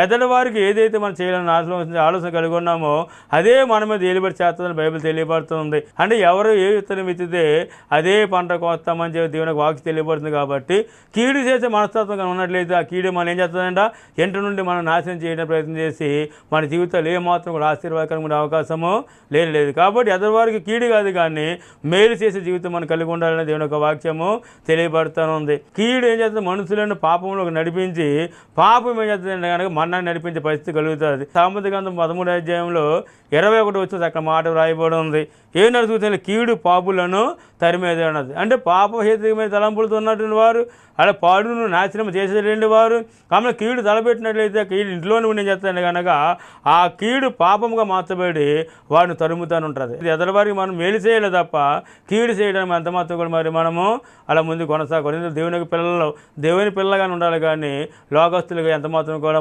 ఎదటి వారికి ఏదైతే మనం చేయాలని ఆలోచన కలిగి ఉన్నామో అదే మన మీద ఏలుబడి చేస్తుందని బైబిల్ తెలియబడుతుంది. అంటే ఎవరు ఏ విత్తనం విత్తితే అదే పంట కోస్తామని చెప్పి దేవునికి వాక్యం తెలియబడుతుంది. కాబట్టి కీడు చేసే మనస్తత్వం ఉన్నట్లయితే ఆ కీడు మనం ఏం చేస్తుందంట ఎంట నుండి మనం నాశనం చేయడానికి ప్రయత్నం చేసి మన జీవితాలు ఏమాత్రం కూడా ఆశీర్వాదకరమైన అవకాశము లేదు. కాబట్టి ఎదటి వారికి కీడు కాదు కానీ మేలు చేసే జీవితం మనం కలిగి ఉండాలని దేవుని యొక్క వాక్యము తెలియబడుతుంది. కీడు ఏం చేస్తుంది, మనుషులను పాపంలోకి నడిపించి పాపం ఏం చేస్తుంది కనుక మన్నాన్ని నడిపించే పరిస్థితి కలుగుతుంది. సామెతల గ్రంథం 13వ అధ్యాయంలో 21 వచ్చి అక్కడ మాట రాయబడి ఉంది. ఏం నడుచుకుంటే కీడు పాపులను తరిమేది అన్నది. అంటే పాపహేతుమైన తలంపులతో ఉన్నటువంటి వారు అలా పాడును నాశనం చేసేటువంటి వారు కాబట్టి కీడు తలపెట్టినట్లయితే కీడు ఇంట్లోనే ఉండి చేస్తాను కనుక ఆ కీడు పాపముగా మార్చబడి వాడిని తరుముతాను ఉంటుంది. ఎదటి వారికి మనం మేలు చేయలేదు తప్ప కీడు చేయడానికి ఎంత మాత్రం కూడా మరి మనము అలా ముందు కొనసాగకూడదు. దేవుని పిల్లలు దేవుని పిల్లగానే ఉండాలి కానీ లోకస్తులుగా ఎంత మాత్రం కూడా